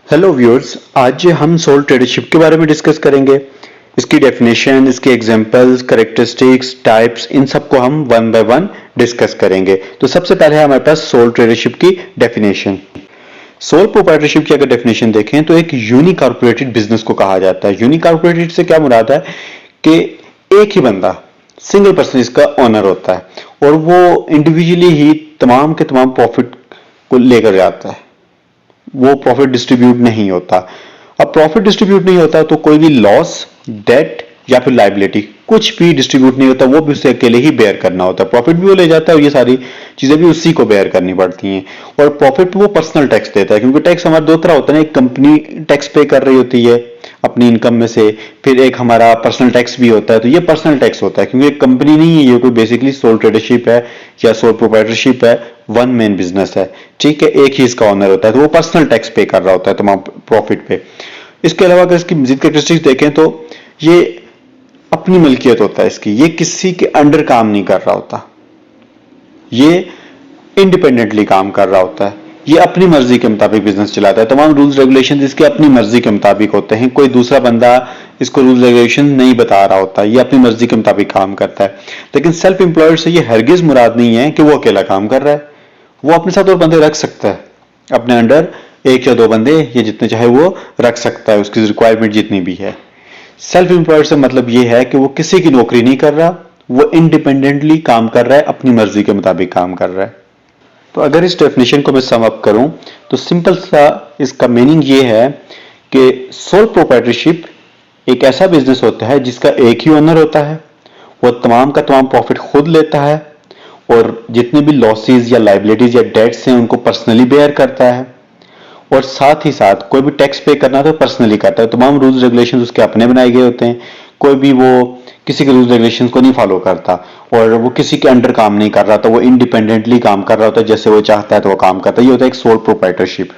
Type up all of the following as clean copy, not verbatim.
Hello viewers, आज हम soul tradership के बारे में डिस्कस करेंगे। इसकी डेफिनेशन, इसके एग्जांपल्स, कैरेक्टरिस्टिक्स, टाइप्स, इन सबको हम वन बाय वन डिस्कस करेंगे। तो सबसे पहले है हमारे पास सोल ट्रेडरशिप की डेफिनेशन। सोल प्रोप्राइटरशिप की अगर डेफिनेशन देखें तो एक यूनिकॉर्पोरेटेड बिजनेस को कहा जाता है। यूनिकॉर्पोरेटेड से क्या मुराद है कि एक ही बंदा, सिंगल पर्सन इसका ओनर होता है और वो इंडिविजुअली ही तमाम के तमाम प्रॉफिट को लेकर जाता है। वो प्रॉफिट डिस्ट्रीब्यूट नहीं होता। अब प्रॉफिट डिस्ट्रीब्यूट नहीं होता तो कोई भी लॉस, डेट या फिर लाइबिलिटी कुछ भी डिस्ट्रीब्यूट नहीं होता, वो भी उसे अकेले ही बेयर करना होता है। प्रॉफिट भी वो ले जाता है और ये सारी चीजें भी उसी को बेयर करनी पड़ती हैं। और प्रॉफिट पे वो पर्सनल टैक्स देता है, क्योंकि टैक्स हमारा दो तरह होता है ना, एक कंपनी टैक्स पे कर रही होती है अपनी इनकम में से, फिर एक हमारा पर्सनल टैक्स भी होता है। तो ये पर्सनल टैक्स होता है क्योंकि एक कंपनी नहीं है, ये कोई बेसिकली सोल ट्रेडरशिप है या सोल प्रोप्राइटरशिप है, वन मैन बिजनेस है। ठीक है, एक ही इसका ओनर होता है तो वो पर्सनल टैक्स पे कर रहा होता है तमाम प्रॉफिट पे। इसके अलावा अगर इसकी मजीद कैरेक्टरिस्टिक्स देखें तो ये अपनी मलकियत होता है इसकी, ये किसी के अंडर काम नहीं कर रहा होता, ये इंडिपेंडेंटली काम कर रहा होता है, ये अपनी मर्जी के मुताबिक बिजनेस चलाता है। तमाम रूल्स रेगुलेशन इसके अपनी मर्जी के मुताबिक होते हैं, कोई दूसरा बंदा इसको रूल्स रेगुलेशन नहीं बता रहा होता, ये अपनी मर्जी के मुताबिक काम करता है। लेकिन सेल्फ एम्प्लॉयड से ये हरगिज मुराद नहीं है कि वो अकेला काम कर रहा है। वो अपने साथ और बंदे रख सकता है, अपने अंडर एक या दो बंदे या जितने चाहे वो रख सकता है, उसकी रिक्वायरमेंट जितनी भी है। सेल्फ एम्प्लॉयड से मतलब ये है कि वो किसी की नौकरी नहीं कर रहा, वो इंडिपेंडेंटली काम कर रहा है, अपनी मर्जी के मुताबिक काम कर रहा है। तो अगर इस डेफिनेशन को मैं सम अप करूं तो सिंपल सा इसका मीनिंग ये है कि सोल प्रोप्राइटरशिप एक ऐसा बिजनेस होता है जिसका एक ही ओनर होता है, वो तमाम का तमाम प्रॉफिट खुद लेता है और जितने भी लॉसेस या लाइबिलिटीज या डेट्स हैं उनको पर्सनली बेयर करता है, और साथ ही साथ कोई भी टैक्स पे करना तो पर्सनली करता है। तमाम रूल्स रेगुलेशंस उसके अपने बनाए गए होते हैं, कोई भी वो किसी के रूल्स रेगुलेशंस को नहीं फॉलो करता और वो किसी के अंडर काम नहीं कर रहा, तो वो इंडिपेंडेंटली काम कर रहा होता है, जैसे वो चाहता है तो वो काम करता है। ये होता है एक सोल प्रोप्राइटरशिप।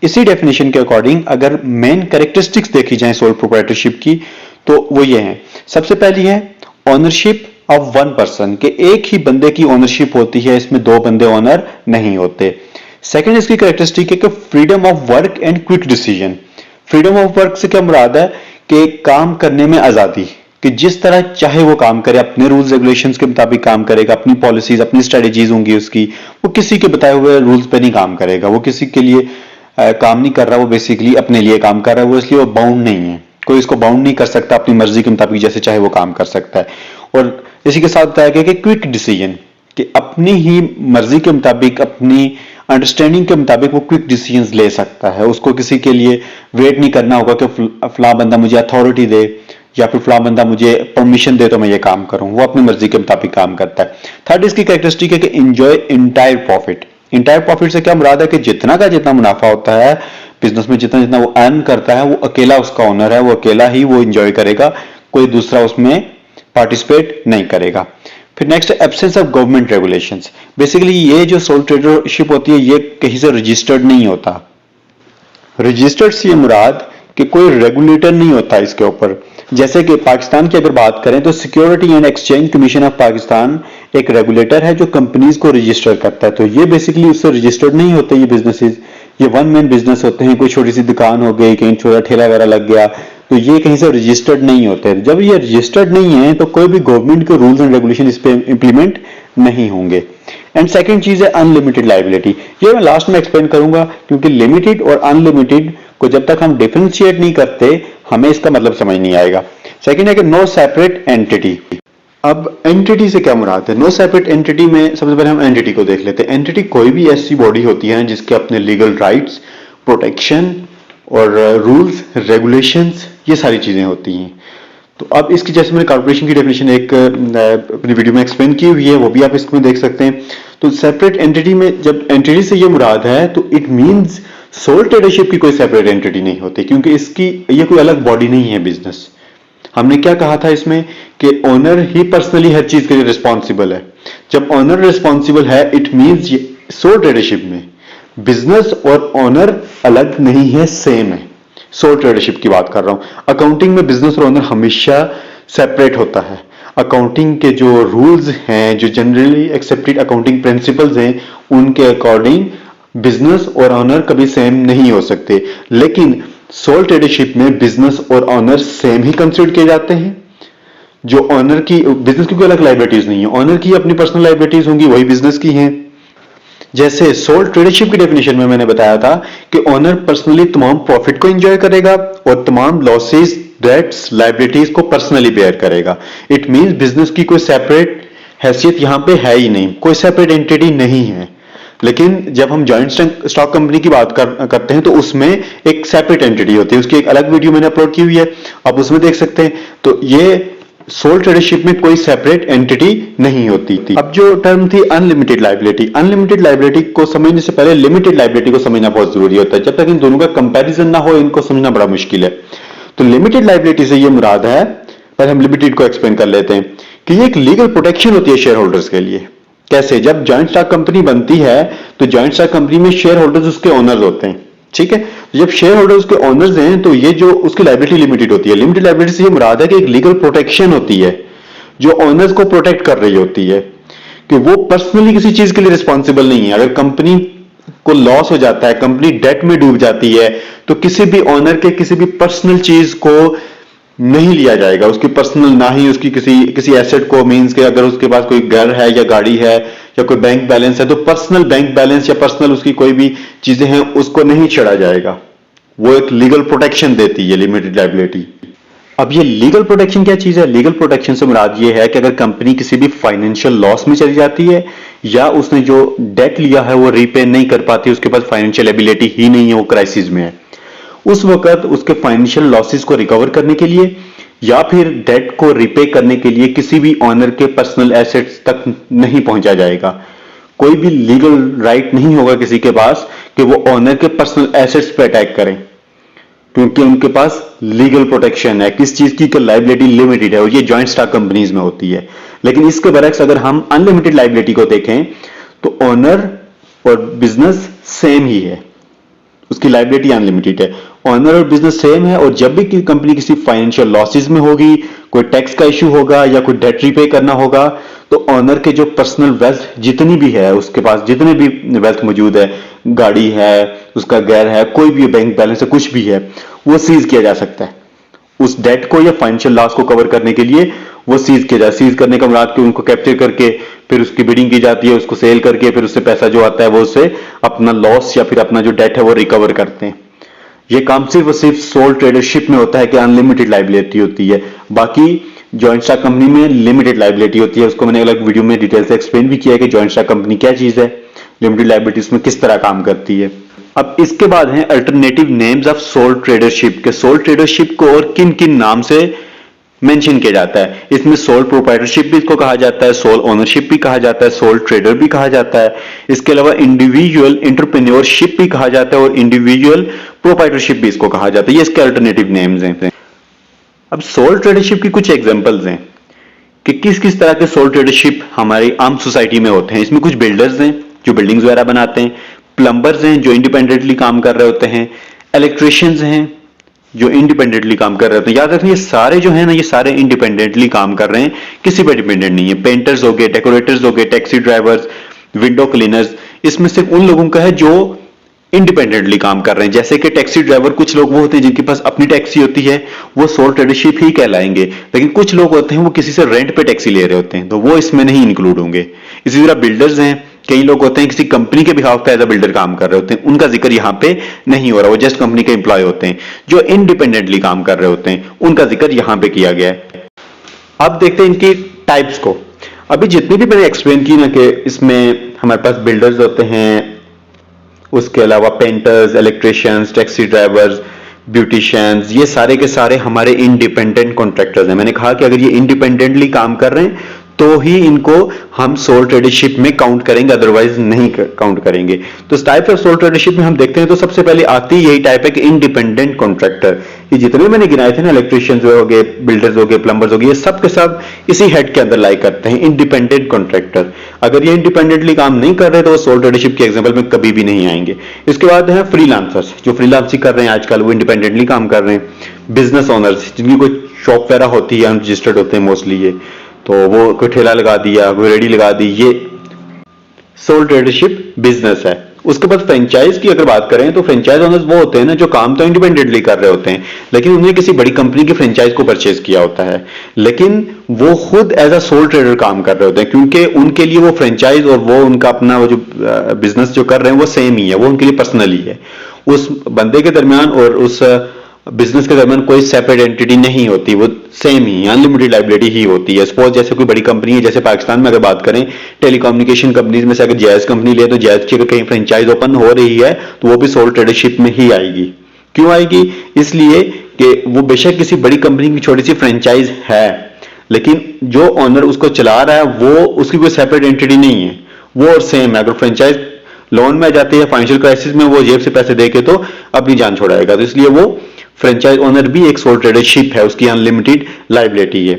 इसी डेफिनेशन के अकॉर्डिंग अगर मेन कैरेक्टरिस्टिक्स देखी जाए सोल प्रोप्राइटरशिप की तो वो ये है। सबसे पहली है ओनरशिप ऑफ वन पर्सन, के एक ही बंदे की ओनरशिप होती है, इसमें दो बंदे ओनर नहीं होते। सेकंड इसकी कैरेक्टरिस्टिक है कि freedom of work and quick decision. Freedom of work से क्या मुराद है कि काम करने में आजादी, कि जिस तरह चाहे वो काम करे, अपने रूल्स रेगुलेशंस के मुताबिक काम करेगा, अपनी पॉलिसीज अपनी स्ट्रेटेजीज होंगी उसकी, वो किसी के बताए हुए रूल्स पे नहीं काम करेगा, वो किसी के लिए काम नहीं कर रहा, वो बेसिकली अपने लिए काम कर रहा है, वो इसलिए वो बाउंड नहीं है, कोई इसको बाउंड नहीं कर सकता, अपनी मर्जी के मुताबिक जैसे चाहे वो काम कर सकता है। और इसी के साथ बताया गया कि क्विक डिसीजन, कि अपनी ही मर्जी के मुताबिक, अपनी अंडरस्टैंडिंग के मुताबिक वो क्विक डिसीजंस ले सकता है, उसको किसी के लिए वेट नहीं करना होगा कि फला बंदा मुझे अथॉरिटी दे या फिर फला बंदा मुझे परमिशन दे तो मैं ये काम करूं, वो अपनी मर्जी के मुताबिक काम करता है। थर्ड इसकी कैरेक्टरिस्टिक है कि enjoy entire profit. Entire profit से क्या मुराद है कि जितना का जितना मुनाफा होता है बिजनेस में, जितना जितना वो अर्न करता है, वो अकेला उसका ओनर है, वो अकेला ही वो एंजॉय करेगा, कोई दूसरा उसमें पार्टिसिपेट नहीं करेगा। फिर next absence of government regulations. Basically ये जो सोल ट्रेडरशिप होती है ये कहीं से रजिस्टर्ड नहीं होता। रजिस्टर्ड से ये मुराद कि कोई रेगुलेटर नहीं होता इसके ऊपर। जैसे कि पाकिस्तान की अगर बात करें तो security and exchange commission of Pakistan एक रेगुलेटर है जो कंपनीज को रजिस्टर करता है। तो ये बेसिकली उससे रजिस्टर्ड नहीं होते ये बिजनेसेस, ये वन मैन बिजनेस होते हैं। कोई छोटी सी दुकान हो गई, कहीं छोटा ठेला वगैरह लग गया, तो ये कहीं से रजिस्टर्ड नहीं होते। जब ये रजिस्टर्ड नहीं है तो कोई भी गवर्नमेंट के रूल्स एंड रेगुलेशन इस पे इंप्लीमेंट नहीं होंगे। एंड सेकंड चीज है अनलिमिटेड लाइबिलिटी। ये मैं लास्ट में एक्सप्लेन करूंगा, क्योंकि लिमिटेड और अनलिमिटेड को जब तक हम डिफरेंशिएट नहीं करते हमें इसका मतलब समझ नहीं आएगा। सेकंड है कि नो सेपरेट एंटिटी। अब एंटिटी से क्या मुराद है? नो सेपरेट एंटिटी में सबसे पहले हम एंटिटी को देख लेते हैं। एंटिटी कोई भी ऐसी बॉडी होती है जिसके अपने लीगल राइट्स, प्रोटेक्शन और रूल्स रेगुलेशंस ये सारी चीजें होती हैं। तो अब इसकी जैसे मैंने कॉर्पोरेशन की डेफिनेशन एक अपनी वीडियो में एक्सप्लेन की हुई है, वो भी आप इसमें देख सकते हैं। तो सेपरेट एंटिटी में जब एंटिटी से ये मुराद है तो इट मींस सोल ट्रेडरशिप की कोई सेपरेट एंटिटी नहीं होती, क्योंकि इसकी ये कोई अलग बॉडी नहीं है बिजनेस। हमने क्या कहा था इसमें कि ओनर ही पर्सनली हर चीज के लिए रिस्पॉन्सिबल है। जब ओनर रिस्पॉन्सिबल है इट मींस सोल ट्रेडरशिप में बिजनेस और ओनर अलग नहीं है, सेम है। सोल ट्रेडरशिप की बात कर रहा हूं। अकाउंटिंग में बिजनेस और ओनर हमेशा सेपरेट होता है। अकाउंटिंग के जो रूल्स हैं, जो जनरली एक्सेप्टेड अकाउंटिंग प्रिंसिपल्स हैं, उनके अकॉर्डिंग बिजनेस और ऑनर कभी सेम नहीं हो सकते, लेकिन सोल ट्रेडरशिप में बिजनेस और ऑनर सेम ही कंसिडर किए जाते हैं। जो ऑनर की, बिजनेस की कोई अलग लाइबिलिटीज नहीं है, ऑनर की अपनी पर्सनल लाइबिलिटीज होंगी, वही बिजनेस की हैं। जैसे सोल ट्रेडरशिप की डेफिनेशन में मैंने बताया था कि ऑनर पर्सनली तमाम प्रॉफिट को एंजॉय करेगा और तमाम लॉसेस, डेट्स, लाइबिलिटीज को पर्सनली बेयर करेगा। इट मींस बिजनेस की कोई सेपरेट हैसियत यहां पे है ही नहीं, कोई सेपरेट एंटिटी नहीं है। लेकिन जब हम जॉइंट स्टॉक कंपनी की बात करते हैं तो उसमें एक सेपरेट एंटिटी होती है, उसकी एक अलग वीडियो मैंने अपलोड की हुई है, आप उसमें देख सकते हैं। तो ये सोल ट्रेडरशिप में कोई सेपरेट एंटिटी नहीं होती थी। अब जो टर्म थी अनलिमिटेड लाइबिलिटी, अनलिमिटेड लाइबिलिटी को समझने से पहले लिमिटेड लाइबिलिटी को समझना बहुत जरूरी होता है। जब तक इन दोनों का कंपैरिजन ना हो, इनको समझना बड़ा मुश्किल है। तो लिमिटेड लाइबिलिटी से ये मुराद है, पहले हम लिमिटेड को एक्सप्लेन कर लेते हैं कि ये एक लीगल प्रोटेक्शन होती है शेयर होल्डर्स के लिए। कैसे? जब जॉइंट स्टॉक कंपनी बनती है तो जॉइंट स्टॉक कंपनी में शेयर होल्डर्स उसके ओनर्स होते हैं, ठीक है। जब शेयर होल्डर्स के ओनर्स हैं तो ये जो उसकी लायबिलिटी लिमिटेड होती है। लिमिटेड लायबिलिटी से ये मुराद है कि एक लीगल प्रोटेक्शन होती है जो ओनर्स को प्रोटेक्ट कर रही होती है कि वो पर्सनली किसी चीज के लिए रिस्पॉन्सिबल नहीं है। अगर कंपनी को लॉस हो जाता है, कंपनी डेट में डूब जाती है, तो किसी भी ओनर के किसी भी पर्सनल चीज को नहीं लिया जाएगा, उसकी पर्सनल, ना ही उसकी किसी एसेट को, मींस के अगर उसके पास कोई घर है या गाड़ी है या कोई बैंक बैलेंस है तो पर्सनल बैंक बैलेंस या पर्सनल उसकी कोई भी चीजें हैं उसको नहीं छेड़ा जाएगा। वो एक लीगल प्रोटेक्शन देती है लिमिटेड लायबिलिटी। अब ये लीगल प्रोटेक्शन क्या चीज है? लीगल प्रोटेक्शन से मुराद ये है कि अगर कंपनी किसी भी फाइनेंशियल लॉस में चली जाती है या उसने जो डेट लिया है वो रीपे नहीं कर पाती, उसके पास फाइनेंशियल एबिलिटी ही नहीं है, वो क्राइसिस में है, उस वक्त उसके फाइनेंशियल लॉसेस को रिकवर करने के लिए या फिर डेट को रिपे करने के लिए किसी भी ऑनर के पर्सनल एसेट्स तक नहीं पहुंचा जाएगा। कोई भी लीगल राइट नहीं होगा किसी के पास कि वो ऑनर के पर्सनल एसेट्स पे अटैक करें, क्योंकि उनके पास लीगल प्रोटेक्शन है। किस चीज की? लाइबिलिटी लिमिटेड है और ये जॉइंट स्टॉक कंपनीज में होती है। लेकिन इसके बरक्स अगर हम अनलिमिटेड लाइबिलिटी को देखें तो ऑनर और बिजनेस सेम ही है, उसकी लाइबिलिटी अनलिमिटेड है। ऑनर और बिजनेस सेम है और जब भी कंपनी किसी फाइनेंशियल लॉसेस में होगी, कोई टैक्स का इश्यू होगा या कोई डेट रीपे करना होगा, तो ऑनर के जो पर्सनल वेल्थ जितनी भी है, उसके पास जितने भी वेल्थ मौजूद है, गाड़ी है, उसका घर है, कोई भी बैंक बैलेंस है, कुछ भी है, वो सीज किया जा सकता है। उस डेट को या फाइनेंशियल लॉस को कवर करने के लिए वो सीज किया जाए। सीज करने का मुराद कि उनको कैप्चर करके फिर उसकी बिडिंग की जाती है, उसको सेल करके फिर उससे पैसा जो आता है वो उससे अपना लॉस या फिर अपना जो डेट है वो रिकवर करते हैं। ये काम सिर्फ और सिर्फ सोल ट्रेडरशिप में होता है कि अनलिमिटेड लाइबिलिटी होती है। बाकी जॉइंट स्टॉक कंपनी में लिमिटेड लाइबिलिटी होती है। उसको मैंने अलग वीडियो में डिटेल से एक्सप्लेन भी किया है कि जॉइंट स्टॉक कंपनी क्या चीज है, लिमिटेड लाइबिलिटीज में किस तरह काम करती है। अब इसके बाद हैं alternative names of soul tradership के सोल ट्रेडरशिप को और किन किन नाम से मेंशन किया जाता है। इसमें सोल प्रोप्राइटरशिप भी इसको कहा जाता है, सोल ओनरशिप भी कहा जाता है, सोल ट्रेडर भी कहा जाता है। इसके अलावा इंडिविजुअल एंटरप्रेन्योरशिप भी कहा जाता है और इंडिविजुअल प्रोप्राइटरशिप भी इसको कहा जाता है। ये इसके अल्टरनेटिव नेम्स हैं। अब सोल ट्रेडरशिप की कुछ एग्जांपल्स हैं कि किस किस तरह के सोल ट्रेडरशिप हमारी आम सोसाइटी में होते हैं। इसमें कुछ बिल्डर्स हैं जो बिल्डिंग्स वगैरह बनाते हैं, प्लम्बर्स हैं जो इंडिपेंडेंटली काम कर रहे होते हैं, इलेक्ट्रिशियंस हैं जो इंडिपेंडेंटली काम कर रहे होते हैं। याद रखना ये सारे जो है ना, ये सारे इंडिपेंडेंटली काम कर रहे हैं, किसी पर डिपेंडेंट नहीं है। पेंटर्स हो गए, डेकोरेटर्स हो गए, टैक्सी ड्राइवर्स, विंडो क्लीनर्स, इसमें सिर्फ उन लोगों का है जो इंडिपेंडेंटली काम कर रहे हैं। जैसे कि टैक्सी ड्राइवर, कुछ लोग वो होते हैं जिनके पास अपनी टैक्सी होती है, वो सोल ट्रेडरशिप ही कहलाएंगे। लेकिन कुछ लोग होते हैं वो किसी से रेंट पे टैक्सी ले रहे होते हैं, तो वो इसमें नहीं इंक्लूड होंगे। इसी तरह बिल्डर्स हैं, कई लोग होते हैं किसी कंपनी के बिहाफ पे एज अ बिल्डर काम कर रहे होते हैं, उनका जिक्र यहां पे नहीं हो रहा, वो जस्ट कंपनी के एम्प्लॉय होते हैं। जो इंडिपेंडेंटली काम कर रहे होते हैं उनका जिक्र यहां पे किया गया है। अब देखते हैं इनकी टाइप्स को। अभी जितनी भी मैंने एक्सप्लेन की ना कि इसमें हमारे पास बिल्डर्स होते हैं, उसके अलावा painters, electricians, taxi drivers, beauticians, ये सारे के सारे हमारे इंडिपेंडेंट कॉन्ट्रैक्टर्स हैं। मैंने कहा कि अगर ये इंडिपेंडेंटली काम कर रहे हैं तो ही इनको हम सोल ट्रेडरशिप में काउंट करेंगे, अदरवाइज नहीं काउंट करेंगे। तो इस टाइप ऑफ सोल ट्रेडरशिप में हम देखते हैं तो सबसे पहले आती यही टाइप है कि इंडिपेंडेंट कॉन्ट्रैक्टर। ये जितने मैंने गिनाए थे ना, इलेक्ट्रिशियंस हो गए, बिल्डर्स हो गए, प्लम्बर्स हो गए, ये सब के सब इसी हेड के अंदर लाई करते हैं, इंडिपेंडेंट कॉन्ट्रैक्टर। अगर ये इंडिपेंडेंटली काम नहीं कर रहे तो वो सोल ट्रेडरशिप के एग्जाम्पल में कभी भी नहीं आएंगे। इसके बाद है फ्रीलांसर्स, जो फ्रीलांसिंग कर रहे हैं आजकल, वो इंडिपेंडेंटली काम कर रहे हैं। बिजनेस ओनर्स, जिनकी कोई शॉप वगैरह होती है, अनरजिस्टर्ड होते हैं मोस्टली ये, तो वो कोई ठेला लगा दिया, कोई रेडी लगा दी, ये सोल ट्रेडरशिप बिजनेस है। उसके बाद फ्रेंचाइज की अगर बात करें तो फ्रेंचाइज ओनर्स वो होते हैं ना जो काम तो इंडिपेंडेंटली कर रहे होते हैं, लेकिन उन्होंने किसी बड़ी कंपनी की फ्रेंचाइज को परचेज किया होता है, लेकिन वो खुद एज अ सोल ट्रेडर काम कर रहे होते हैं, क्योंकि उनके लिए वो फ्रेंचाइज और वो उनका अपना वो जो बिजनेस जो कर रहे हैं वो सेम ही है, वो उनके लिए पर्सनल ही है। उस बंदे के दरमियान और उस बिजनेस के दरमियान कोई सेपरेट एंटिटी नहीं होती, वो सेम ही अनलिमिटेड लाइबिलिटी ही होती है। सपोज जैसे कोई बड़ी कंपनी है, जैसे पाकिस्तान में अगर बात करें टेलीकम्युनिकेशन कंपनीज में से अगर जैज कंपनी ले तो जैज की अगर कहीं फ्रेंचाइज ओपन हो रही है तो वो भी सोल ट्रेडरशिप में ही आएगी। क्यों आएगी? इसलिए कि वो बेशक किसी बड़ी कंपनी की छोटी सी फ्रेंचाइज है, लेकिन जो ऑनर उसको चला रहा है वो उसकी कोई सेपरेट एंटिटी नहीं है, वो और सेम है। अगर फ्रेंचाइज लोन में आ जाती है, फाइनेंशियल क्राइसिस में, वो जेब से पैसे देके तो अपनी जान छोड़ाएगा। तो इसलिए वो फ्रेंचाइज ओनर भी एक सोल ट्रेडरशिप है, उसकी अनलिमिटेड लाइबिलिटी है।